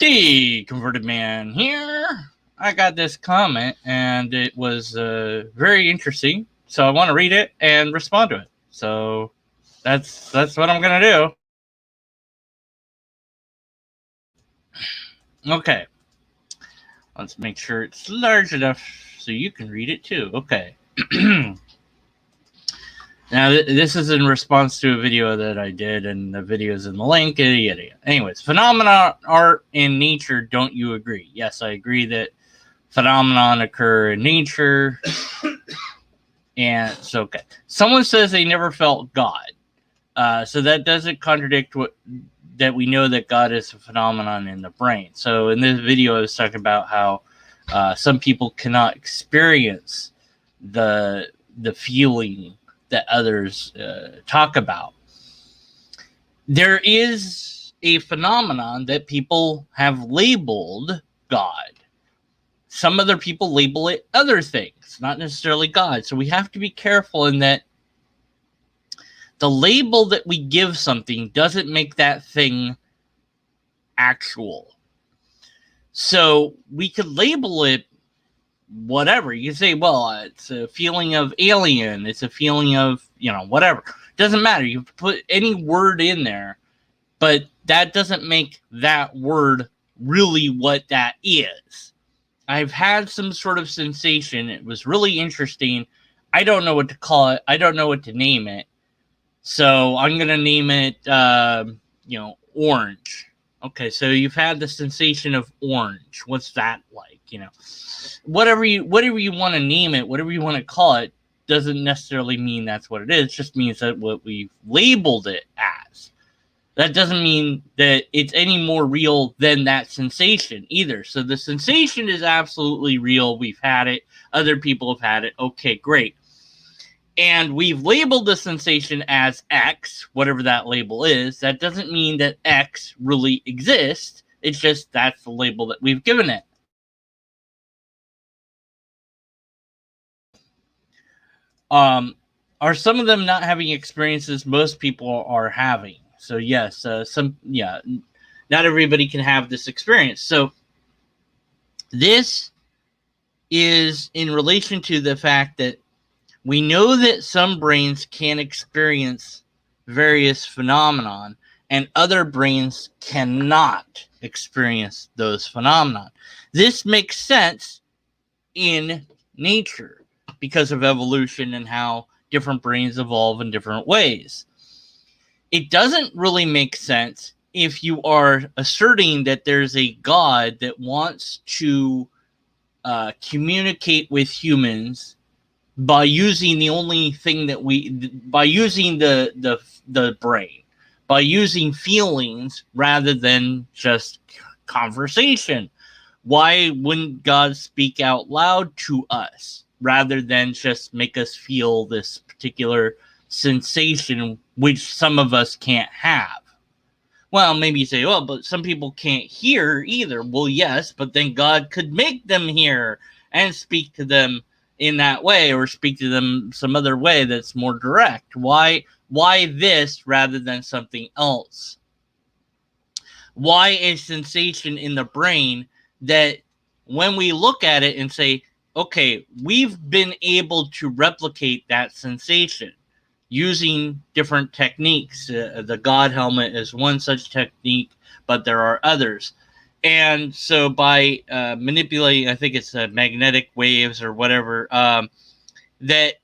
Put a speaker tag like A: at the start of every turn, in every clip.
A: The Converted Man here. I got this comment and it was very interesting, so I want to read it and respond to it. So that's what I'm gonna do. Okay, let's make sure it's large enough so you can read it too. Okay. Now, this is in response to a video that I did, and the video is in the link. Yada, yada. Anyways, phenomena, art, and nature. Don't you agree? Yes, I agree that phenomenon occur in nature. And so, okay. Someone says they never felt God. So that doesn't contradict that we know that God is a phenomenon in the brain. So in this video, I was talking about how some people cannot experience the feeling that others talk about. There is a phenomenon that people have labeled God. Some other people label it other things, not necessarily God. So we have to be careful in that the label that we give something doesn't make that thing actual. So we could label it whatever. You can say, well, it's a feeling of alien. It's a feeling of, whatever. Doesn't matter. You put any word in there, but that doesn't make that word really what that is. I've had some sort of sensation. It was really interesting. I don't know what to call it. I don't know what to name it. So I'm going to name it, orange. Okay, so you've had the sensation of orange. What's that like? Whatever you want to name it, whatever you want to call it, doesn't necessarily mean that's what it is. It just means that what we've labeled it as. That doesn't mean that it's any more real than that sensation either. So the sensation is absolutely real. We've had it. Other people have had it. Okay, great. And we've labeled the sensation as X, whatever that label is. That doesn't mean that X really exists. It's just that's the label that we've given it. Are some of them not having experiences most people are having? So yes, not everybody can have this experience. So this is in relation to the fact that we know that some brains can experience various phenomenon and other brains cannot experience those phenomenon. This makes sense in nature because of evolution and how different brains evolve in different ways. It doesn't really make sense if you are asserting that there's a God that wants to communicate with humans by using the only thing that by using the brain, by using feelings rather than just conversation. Why wouldn't God speak out loud to us rather than just make us feel this particular sensation, which some of us can't have? Well, maybe you say, well, but some people can't hear either. Well, yes, but then God could make them hear and speak to them in that way, or speak to them some other way that's more direct. Why this rather than something else? Why a sensation in the brain that when we look at it and say, okay, we've been able to replicate that sensation using different techniques. The God helmet is one such technique, but there are others. And so by manipulating, I think it's magnetic waves or whatever, that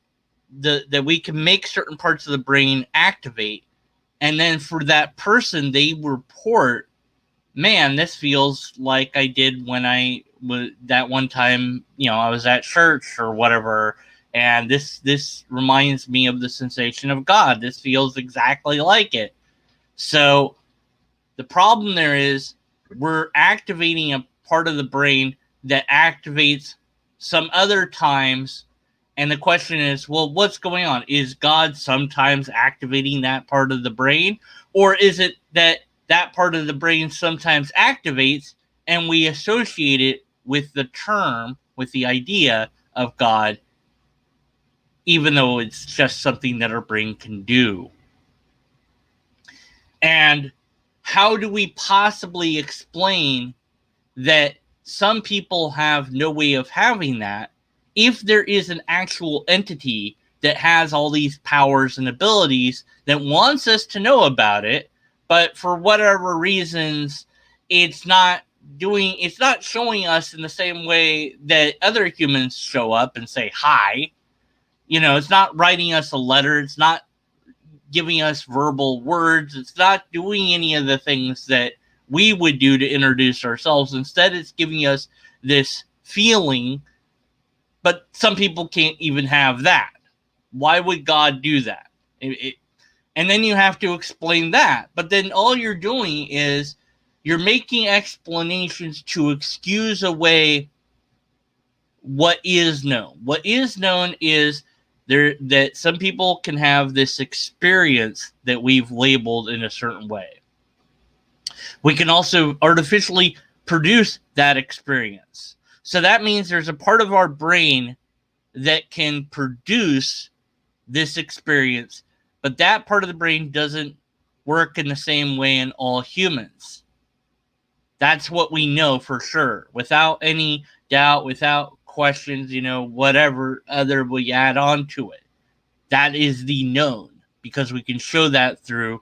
A: we can make certain parts of the brain activate. And then for that person, they report, man, this feels like I did when I was that one time, I was at church or whatever. And this reminds me of the sensation of God. This feels exactly like it. So the problem there is we're activating a part of the brain that activates some other times. And the question is, well, what's going on? Is God sometimes activating that part of the brain? Or is it that part of the brain sometimes activates and we associate it with the term, with the idea of God, even though it's just something that our brain can do? And how do we possibly explain that some people have no way of having that, if there is an actual entity that has all these powers and abilities that wants us to know about it, but for whatever reasons, it's not showing us in the same way that other humans show up and say hi. It's not writing us a letter. It's not giving us verbal words. It's not doing any of the things that we would do to introduce ourselves. Instead, it's giving us this feeling, but some people can't even have that. Why would God do that? And then you have to explain that. But then all you're doing is you're making explanations to excuse away what is known. What is known is that some people can have this experience that we've labeled in a certain way. We can also artificially produce that experience. So that means there's a part of our brain that can produce this experience, but that part of the brain doesn't work in the same way in all humans. That's what we know for sure, without any doubt, without questions, whatever other we add on to it. That is the known, because we can show that through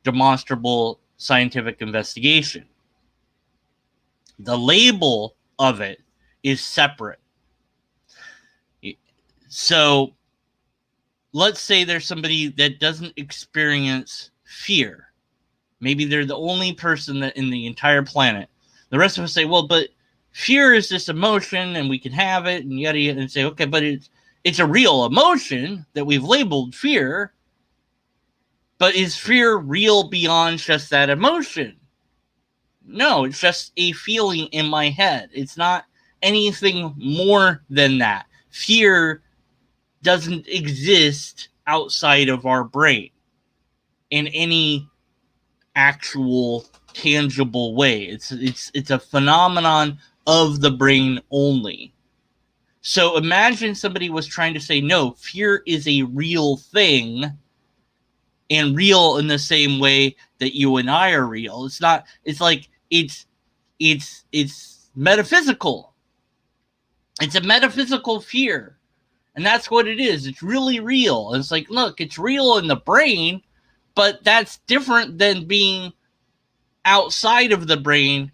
A: demonstrable scientific investigation. The label of it is separate. So let's say there's somebody that doesn't experience fear. Maybe they're the only person that in the entire planet. The rest of us say, well, but fear is this emotion and we can have it and yada yada, and say, okay, but it's a real emotion that we've labeled fear. But is fear real beyond just that emotion? No, it's just a feeling in my head. It's not anything more than that. Fear doesn't exist outside of our brain in any actual tangible way. It's a phenomenon of the brain only. So imagine somebody was trying to say, no, fear is a real thing, and real in the same way that you and I are real. It's not. It's like it's metaphysical. It's a metaphysical fear, and that's what it is. It's really real. It's like, look, it's real in the brain, but that's different than being outside of the brain,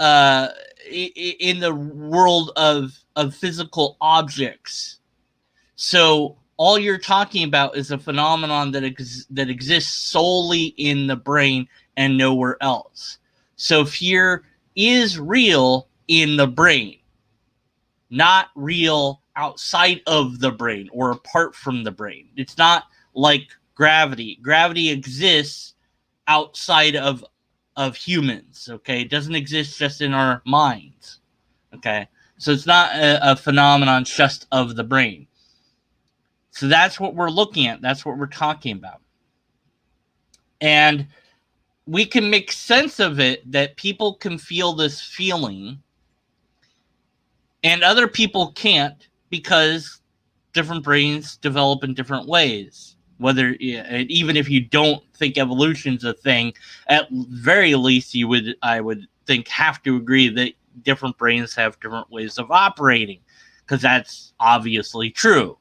A: in the world of physical objects. So all you're talking about is a phenomenon that exists solely in the brain and nowhere else. So fear is real in the brain, not real outside of the brain or apart from the brain. It's not like gravity. Gravity exists outside of humans, okay? It doesn't exist just in our minds, okay? So it's not a phenomenon just of the brain. So that's what we're looking at. That's what we're talking about. And we can make sense of it, that people can feel this feeling and other people can't, because different brains develop in different ways. Whether, even if you don't think evolution's a thing, at very least I would think, have to agree that different brains have different ways of operating, because that's obviously true.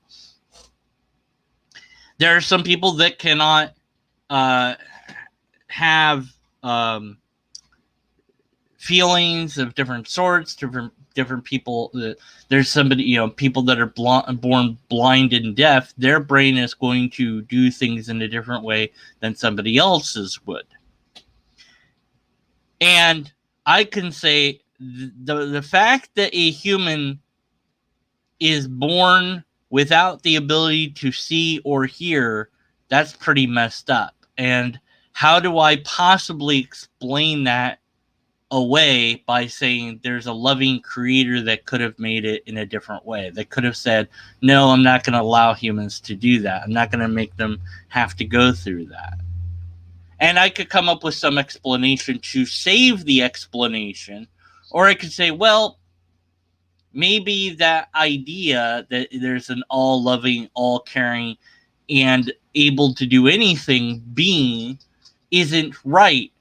A: There are some people that cannot have feelings of different sorts, different people. There's somebody, people that are born blind and deaf. Their brain is going to do things in a different way than somebody else's would. And I can say the fact that a human is born without the ability to see or hear, that's pretty messed up. And how do I possibly explain that away by saying there's a loving creator that could have made it in a different way, that could have said, no, I'm not going to allow humans to do that. I'm not going to make them have to go through that. And I could come up with some explanation to save the explanation, or I could say, well, maybe that idea that there's an all-loving, all-caring, and able to do anything being isn't right,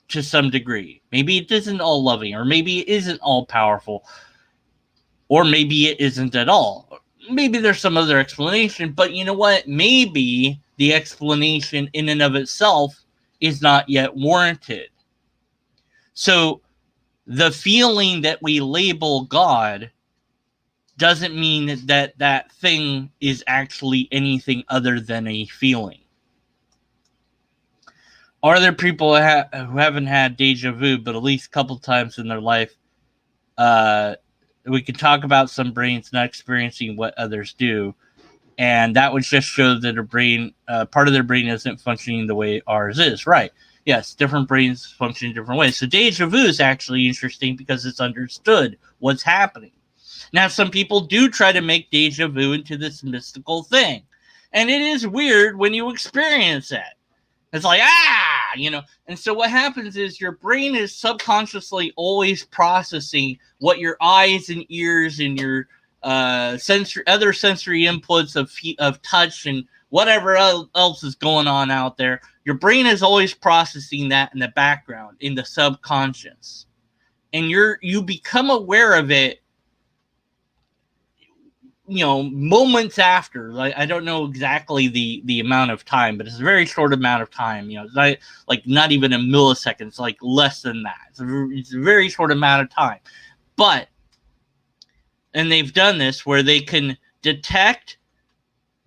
A: to some degree. Maybe it isn't all loving, or maybe it isn't all powerful, or maybe it isn't at all. Maybe there's some other explanation, but you know what? Maybe the explanation in and of itself is not yet warranted. So the feeling that we label God doesn't mean that that thing is actually anything other than a feeling. Are there people who haven't had deja vu, but at least a couple times in their life? We can talk about some brains not experiencing what others do, and that would just show that a brain, part of their brain isn't functioning the way ours is. Right. Yes, different brains function in different ways. So deja vu is actually interesting because it's understood what's happening. Now, some people do try to make deja vu into this mystical thing, and it is weird when you experience it. It's like, and so what happens is your brain is subconsciously always processing what your eyes and ears and your other sensory inputs of touch and whatever else is going on out there. Your brain is always processing that in the background, in the subconscious, and you become aware of it, moments after. Like, I don't know exactly the amount of time, but it's a very short amount of time. It's not even a millisecond. It's like less than that. It's a very short amount of time. And they've done this where they can detect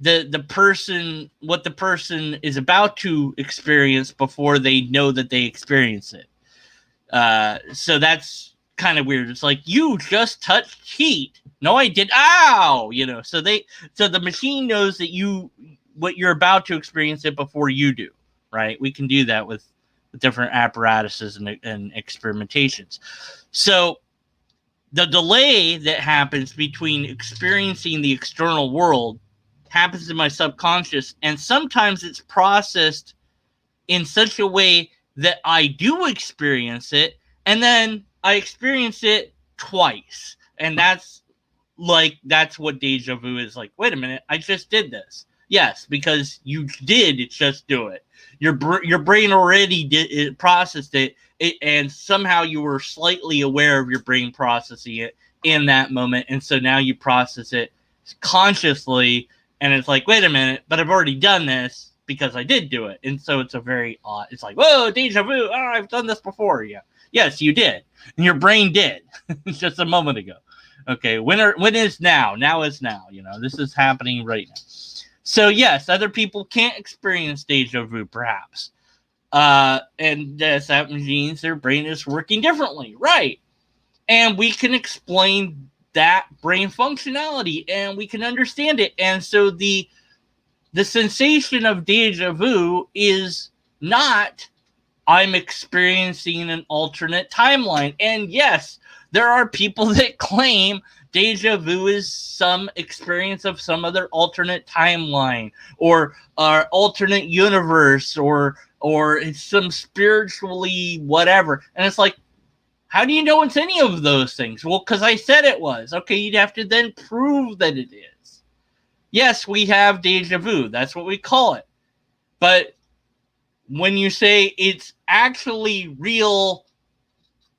A: the person, what the person is about to experience before they know that they experience it. So that's kind of weird. It's like, you just touched heat. No, I did. Ow! So the machine knows that what you're about to experience it before you do, right? We can do that with different apparatuses and experimentations. So the delay that happens between experiencing the external world happens in my subconscious, and sometimes it's processed in such a way that I do experience it, and then I experience it twice. And that's what deja vu is. Like, wait a minute, I just did this. Yes, because you did just do it. Your brain already processed it, and somehow you were slightly aware of your brain processing it in that moment, and so now you process it consciously, and it's like, wait a minute, but I've already done this because I did do it. And so it's a very odd, it's like, whoa, deja vu, I've done this before. Yeah. Yes, you did. And your brain did just a moment ago. Okay, when is now? Now is now. This is happening right now. So yes, other people can't experience deja vu, perhaps. And that means their brain is working differently, right? And we can explain that brain functionality, and we can understand it. And so the sensation of deja vu is not, I'm experiencing an alternate timeline. And yes, there are people that claim deja vu is some experience of some other alternate timeline, or alternate universe, or it's some spiritually whatever. And it's like, how do you know it's any of those things? Well, because I said it was. Okay, you'd have to then prove that it is. Yes, we have deja vu. That's what we call it. But when you say it's actually real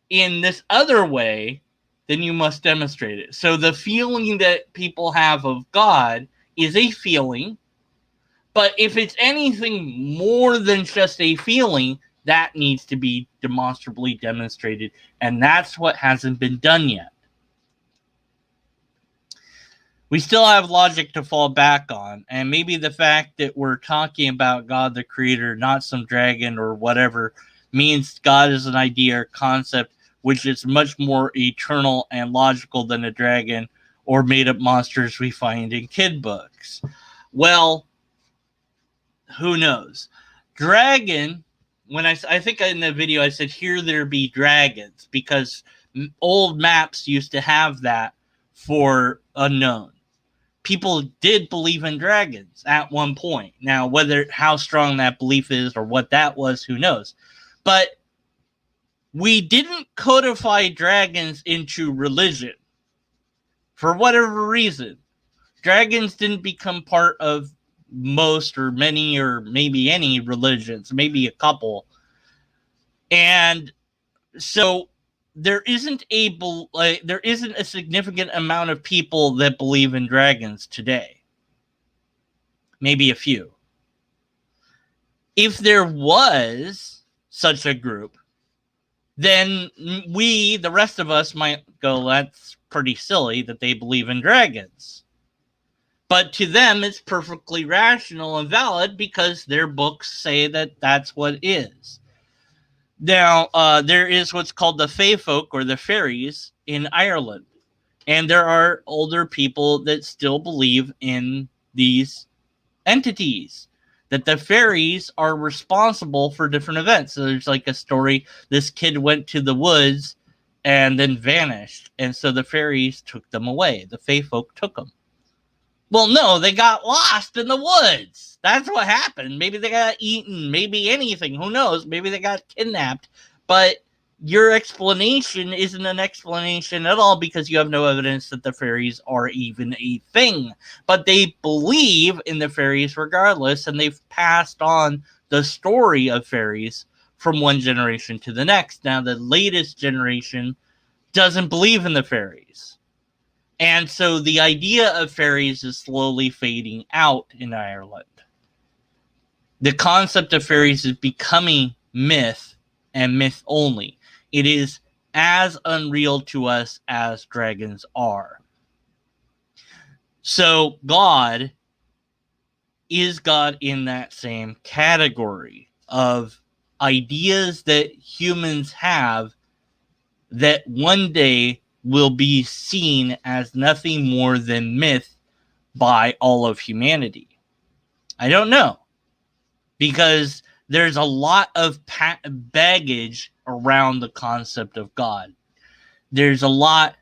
A: in this other way, then you must demonstrate it. So the feeling that people have of God is a feeling, but if it's anything more than just a feeling, that needs to be demonstrably demonstrated, and that's what hasn't been done yet. We still have logic to fall back on, and maybe the fact that we're talking about God the Creator, not some dragon or whatever, means God is an idea or concept which is much more eternal and logical than a dragon or made-up monsters we find in kid books. Well, who knows? Dragon, when I think in the video I said, here there be dragons, because old maps used to have that for unknown. People did believe in dragons at one point. Now, how strong that belief is or what that was, who knows? But we didn't codify dragons into religion for whatever reason. Dragons didn't become part of most or many or maybe any religions, maybe a couple. And so there isn't a significant amount of people that believe in dragons today. Maybe a few. If there was such a group, then we, the rest of us, might go, that's pretty silly that they believe in dragons. But to them, it's perfectly rational and valid because their books say that that's what it is. Now, there is what's called the fae folk or the fairies in Ireland. And there are older people that still believe in these entities, that the fairies are responsible for different events. So there's like a story, this kid went to the woods and then vanished. And so the fairies took them away. The fae folk took them. Well, no, they got lost in the woods. That's what happened. Maybe they got eaten. Maybe anything. Who knows? Maybe they got kidnapped. But your explanation isn't an explanation at all because you have no evidence that the fairies are even a thing. But they believe in the fairies regardless, and they've passed on the story of fairies from one generation to the next. Now, the latest generation doesn't believe in the fairies. And so the idea of fairies is slowly fading out in Ireland. The concept of fairies is becoming myth and myth only. It is as unreal to us as dragons are. So God is God in that same category of ideas that humans have that one day will be seen as nothing more than myth by all of humanity. I don't know, because there's a lot of baggage around the concept of God. There's a lot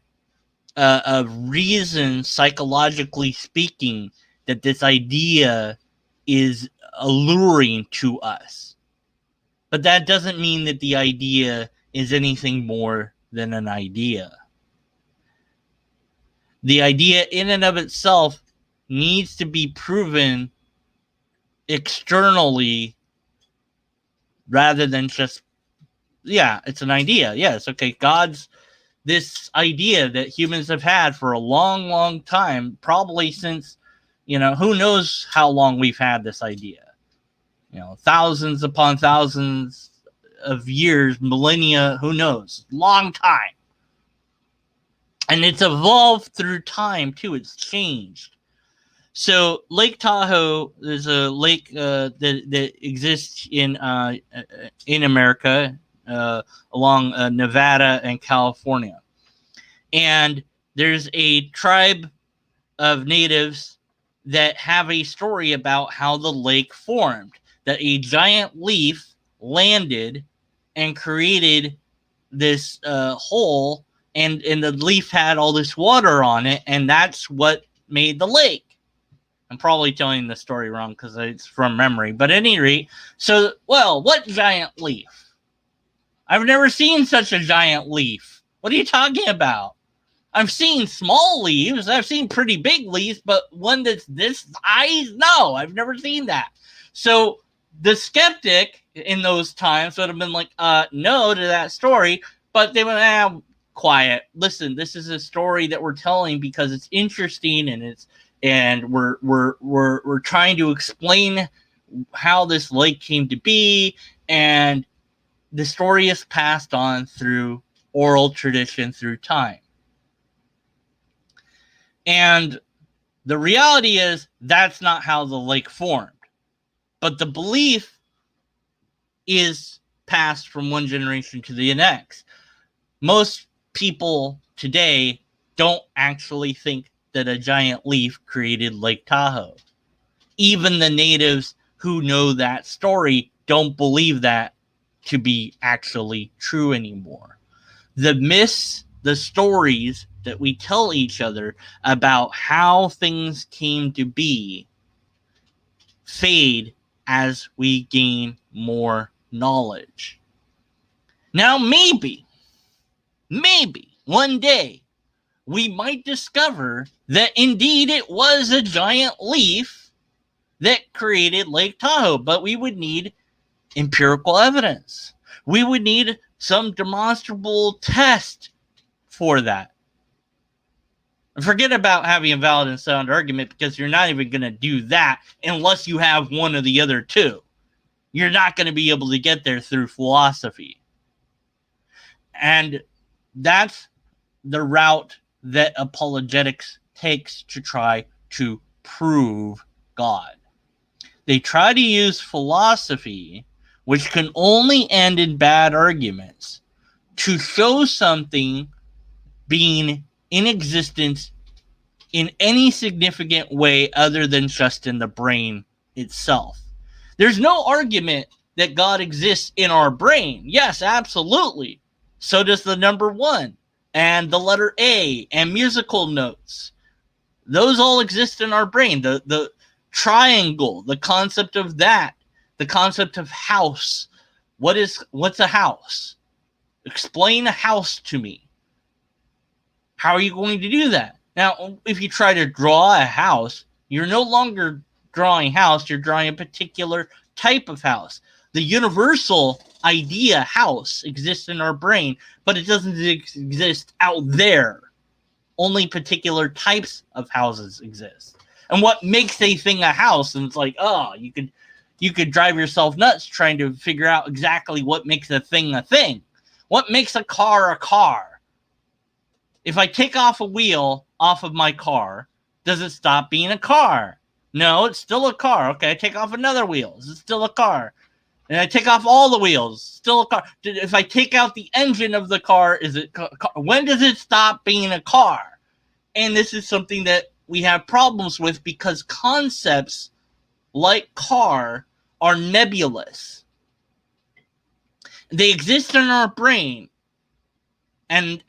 A: of reason, psychologically speaking, that this idea is alluring to us. But that doesn't mean that the idea is anything more than an idea. The idea in and of itself needs to be proven externally rather than just, yeah, it's an idea. Yes, okay, God's this idea that humans have had for a long, long time, probably since, who knows how long we've had this idea. Thousands upon thousands of years, millennia, who knows, long time. And it's evolved through time, too. It's changed. So Lake Tahoe is a lake that exists in America along Nevada and California. And there's a tribe of natives that have a story about how the lake formed. That a giant leaf landed and created this hole, and the leaf had all this water on it, and that's what made the lake. I'm probably telling the story wrong because it's from memory. But at any rate, what giant leaf? I've never seen such a giant leaf. What are you talking about? I've seen small leaves. I've seen pretty big leaves, but one that's this size? No, I've never seen that. So the skeptic in those times would have been like, no to that story, but they went, quiet. Listen, this is a story that we're telling because it's interesting, and we're trying to explain how this lake came to be, and the story is passed on through oral tradition through time. And the reality is that's not how the lake formed. But the belief is passed from one generation to the next. Most people today don't actually think that a giant leaf created Lake Tahoe. Even the natives who know that story don't believe that to be actually true anymore. The myths, the stories that we tell each other about how things came to be fade as we gain more knowledge. Now, maybe one day we might discover that indeed it was a giant leaf that created Lake Tahoe, but we would need empirical evidence. We would need some demonstrable test for that. And forget about having a valid and sound argument, because you're not even going to do that unless you have one of the other two. You're not going to be able to get there through philosophy. And that's the route that apologetics takes to try to prove God. They try to use philosophy, which can only end in bad arguments, to show something being in existence in any significant way other than just in the brain itself. There's no argument that God exists in our brain. Yes, absolutely. So does the number 1 and the letter A and musical notes. Those all exist in our brain. The triangle, the concept of that, the concept of house. What's a house? Explain a house to me. How are you going to do that? Now, if you try to draw a house, you're no longer drawing house, you're drawing a particular type of house. The universal idea house exists in our brain, but it doesn't exist out there. Only particular types of houses exist. And what makes a thing a house? And it's like, oh, you could drive yourself nuts trying to figure out exactly what makes a thing a thing. What makes a car a car? If I take off a wheel off of my car, does it stop being a car? No, it's still a car. Okay, I take off another wheel. Is it still a car? And I take off all the wheels. Still a car. If I take out the engine of the car, is it car? When does it stop being a car? And this is something that we have problems with, because concepts like car are nebulous. They exist in our brain. And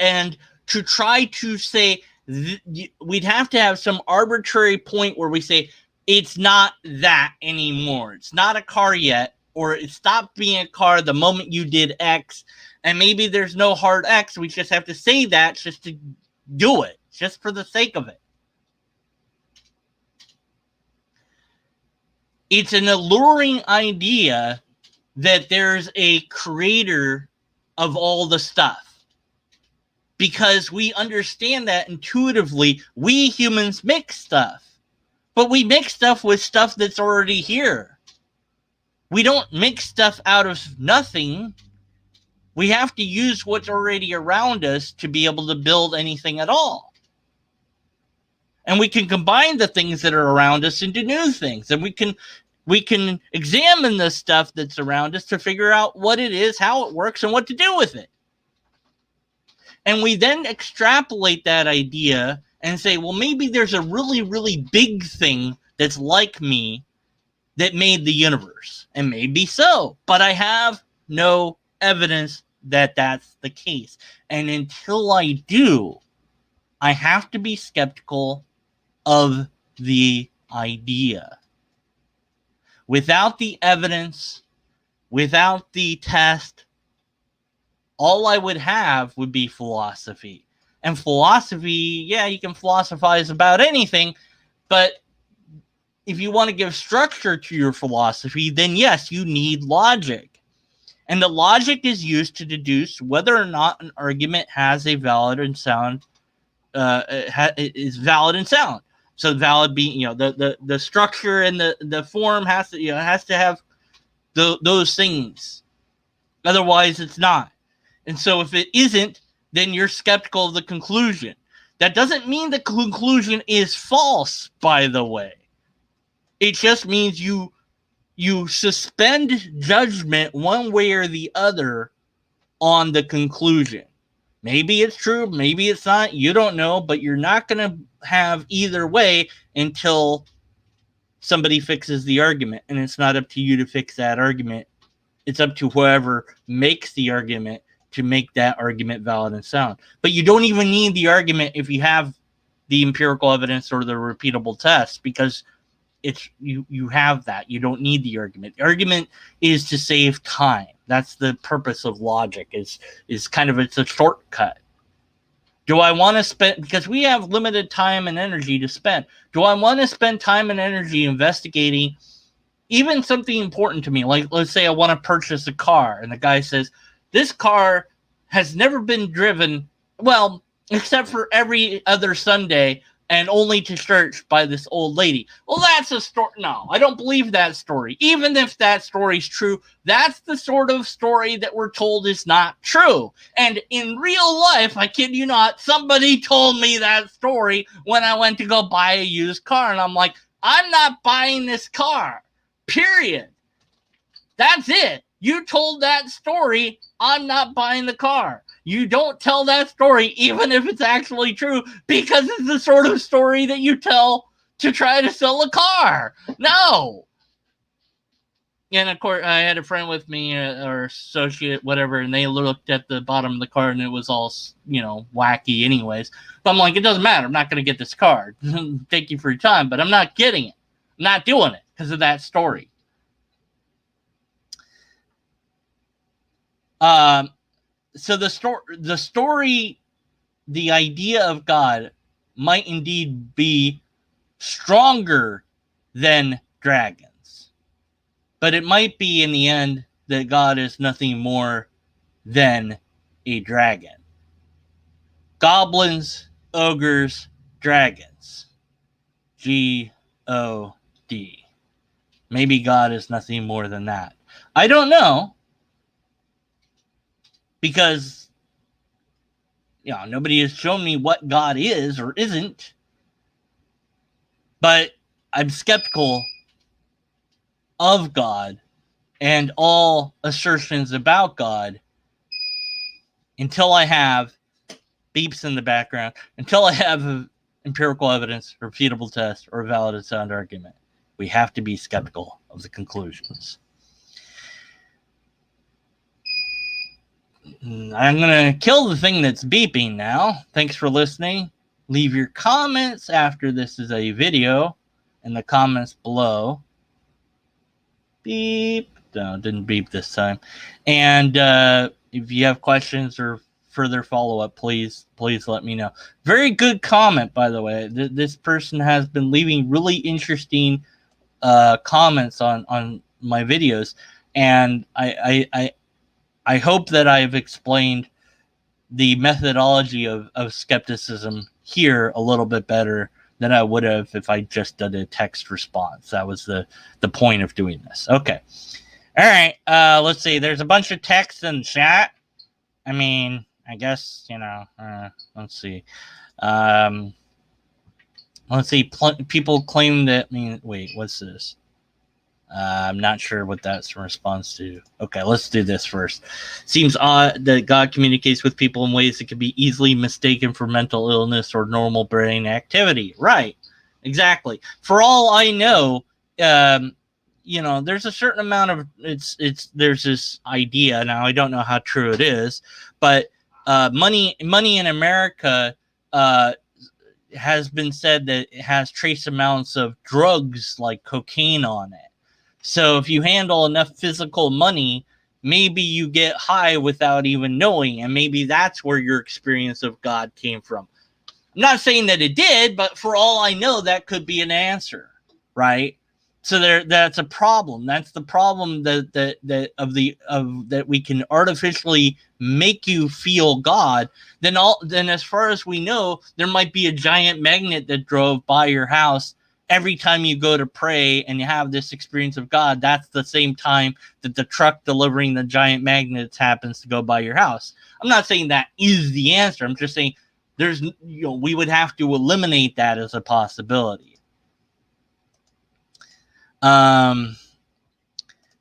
A: to try to say, we'd have to have some arbitrary point where we say, it's not that anymore. It's not a car yet, or it stopped being a car the moment you did X, and maybe there's no hard X. We just have to say that just to do it, just for the sake of it. It's an alluring idea that there's a creator of all the stuff, because we understand that intuitively. We humans mix stuff. But we mix stuff with stuff that's already here. We don't mix stuff out of nothing. We have to use what's already around us to be able to build anything at all. And we can combine the things that are around us into new things. And we can examine the stuff that's around us to figure out what it is, how it works, and what to do with it. And we then extrapolate that idea and say, well, maybe there's a really, really big thing that's like me that made the universe. And maybe so. But I have no evidence that that's the case. And until I do, I have to be skeptical of the idea. Without the evidence, without the test, all I would have would be philosophy. And philosophy, yeah, you can philosophize about anything, but if you want to give structure to your philosophy, then yes, you need logic. And the logic is used to deduce whether or not an argument has a valid and sound, is valid and sound. So valid being, the structure and the form has to have those things. Otherwise, it's not. And so if it isn't, then you're skeptical of the conclusion. That doesn't mean the conclusion is false, by the way. It just means you suspend judgment one way or the other on the conclusion. Maybe it's true, maybe it's not, you don't know, but you're not going to have either way until somebody fixes the argument. And it's not up to you to fix that argument. It's up to whoever makes the argument to make that argument valid and sound. But you don't even need the argument if you have the empirical evidence or the repeatable test, because it's you have that. You don't need the argument. The argument is to save time. That's the purpose of logic, is kind of, it's a shortcut. Do I want to spend, because we have limited time and energy to spend, do I want to spend time and energy investigating even something important to me, like let's say I want to purchase a car, and the guy says, this car has never been driven, well, except for every other Sunday and only to church by this old lady. Well, that's a story. No, I don't believe that story. Even if that story's true, that's the sort of story that we're told is not true. And in real life, I kid you not, somebody told me that story when I went to go buy a used car. And I'm like, I'm not buying this car. Period. That's it. You told that story. I'm not buying the car. You don't tell that story, even if it's actually true, because it's the sort of story that you tell to try to sell a car. No. And of course, I had a friend with me, or associate, whatever, and they looked at the bottom of the car and it was all, wacky anyways. But I'm like, it doesn't matter. I'm not going to get this car. Thank you for your time, but I'm not getting it. I'm not doing it because of that story. So the story, the idea of God might indeed be stronger than dragons, but it might be in the end that God is nothing more than a dragon. Goblins, ogres, dragons. G-O-D. Maybe God is nothing more than that. I don't know. Because, nobody has shown me what God is or isn't. But I'm skeptical of God and all assertions about God until I have beeps in the background, until I have empirical evidence, refutable test, or a valid and sound argument. We have to be skeptical of the conclusions. I'm going to kill the thing that's beeping now. Thanks for listening. Leave your comments after this is a video in the comments below. Beep. No, it didn't beep this time. And if you have questions or further follow-up, please let me know. Very good comment, by the way. This person has been leaving really interesting comments on my videos. And I hope that I've explained the methodology of skepticism here a little bit better than I would have if I just did a text response. That was the point of doing this. Okay. All right. Let's see. There's a bunch of text in chat. I mean, I guess, let's see. Let's see. People claim that, wait, what's this? I'm not sure what that's in response to. Okay, let's do this first. Seems odd that God communicates with people in ways that can be easily mistaken for mental illness or normal brain activity. Right, exactly. For all I know, there's a certain amount of there's this idea. Now I don't know how true it is, but money in America has been said that it has trace amounts of drugs like cocaine on it. So if you handle enough physical money, maybe you get high without even knowing, and maybe that's where your experience of God came from. I'm not saying that it did, but for all I know, that could be an answer, right? So that's a problem. That's the problem that we can artificially make you feel God. Then as far as we know, there might be a giant magnet that drove by your house. Every time you go to pray and you have this experience of God, that's the same time that the truck delivering the giant magnets happens to go by your house. I'm not saying that is the answer. I'm just saying we would have to eliminate that as a possibility.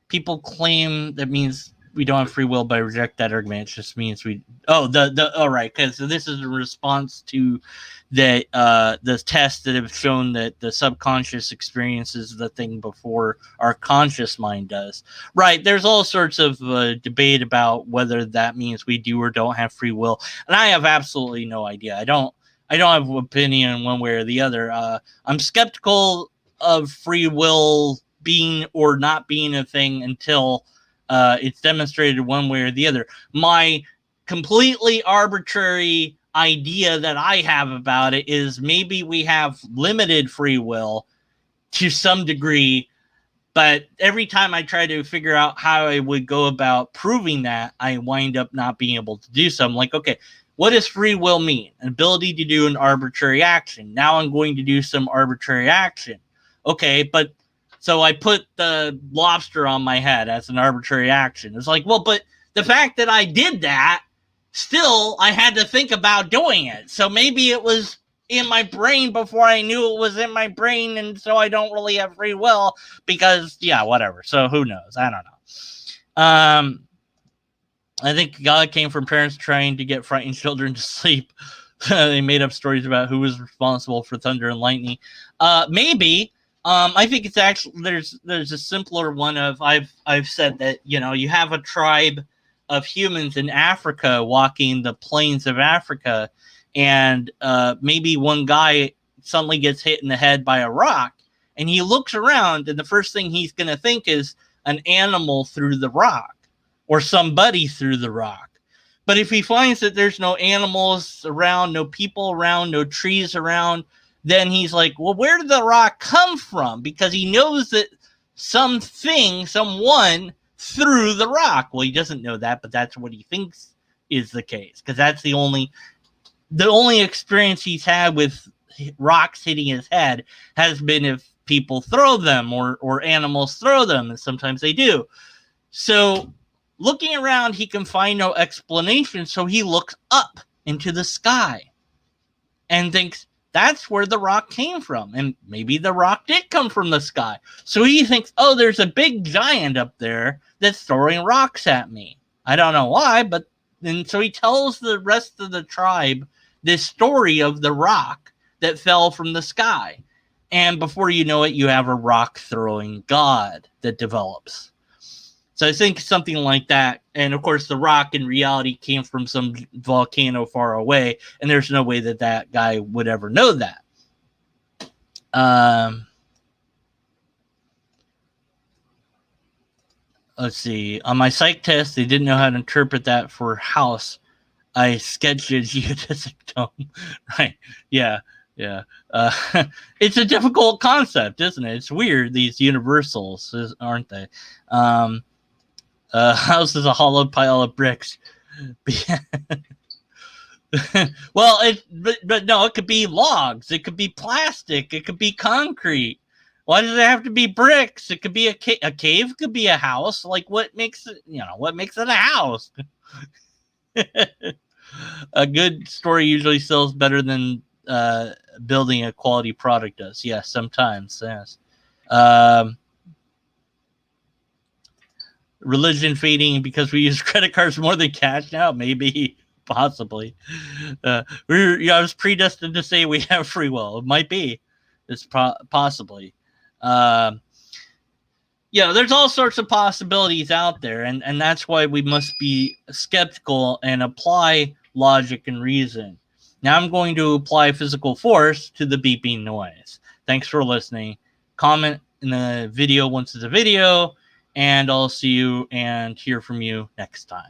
A: People claim that means we don't have free will, but I reject that argument. It just means all right, because this is a response to the tests that have shown that the subconscious experiences the thing before our conscious mind does. Right, there's all sorts of debate about whether that means we do or don't have free will, and I have absolutely no idea. I don't have an opinion one way or the other. I'm skeptical of free will being or not being a thing until it's demonstrated one way or the other. My completely arbitrary idea that I have about it is maybe we have limited free will to some degree, But every time I try to figure out how I would go about proving that, I wind up not being able to do so. I'm like, okay, what does free will mean? An ability to do an arbitrary action. Now I'm going to do some arbitrary action. Okay, but so I put the lobster on my head as an arbitrary action. It's like, well, but the fact that I did that, still I had to think about doing it. So maybe it was in my brain before I knew it was in my brain, and so I don't really have free will because, yeah, whatever. So who knows? I don't know. I think God came from parents trying to get frightened children to sleep. They made up stories about who was responsible for thunder and lightning. Maybe. I think it's actually there's a simpler one of I've said that, you know, you have a tribe of humans in Africa walking the plains of Africa, and maybe one guy suddenly gets hit in the head by a rock, and he looks around, and the first thing he's going to think is an animal threw the rock or somebody threw the rock. But if he finds that there's no animals around, no people around, no trees around, then he's like, well, where did the rock come from? Because he knows that someone threw the rock. Well, he doesn't know that, but that's what he thinks is the case, because that's the only experience he's had with rocks hitting his head has been if people throw them or animals throw them, and sometimes they do. So looking around, he can find no explanation, so he looks up into the sky and thinks that's where the rock came from, and maybe the rock did come from the sky. So he thinks, oh, there's a big giant up there that's throwing rocks at me. I don't know why, but and so he tells the rest of the tribe this story of the rock that fell from the sky. And before you know it, you have a rock throwing god that develops. So I think something like that. And of course, the rock in reality came from some volcano far away, and there's no way that that guy would ever know that. Let's see. On my psych test, they didn't know how to interpret that for house. I sketched a geodesic dome. Right. Yeah. Yeah. It's a difficult concept, isn't it? It's weird, these universals, aren't they? House is a hollow pile of bricks. Well, but no, it could be logs. It could be plastic. It could be concrete. Why does it have to be bricks? It could be a cave. Could be a house. Like, what makes it? What makes it a house? A good story usually sells better than building a quality product does. Yes, sometimes. Yes. Religion fading because we use credit cards more than cash now. Maybe, possibly. I was predestined to say we have free will. It might be. It's possibly. There's all sorts of possibilities out there, and that's why we must be skeptical and apply logic and reason. Now I'm going to apply physical force to the beeping noise. Thanks for listening. Comment in the video once it's a video, and I'll see you and hear from you next time.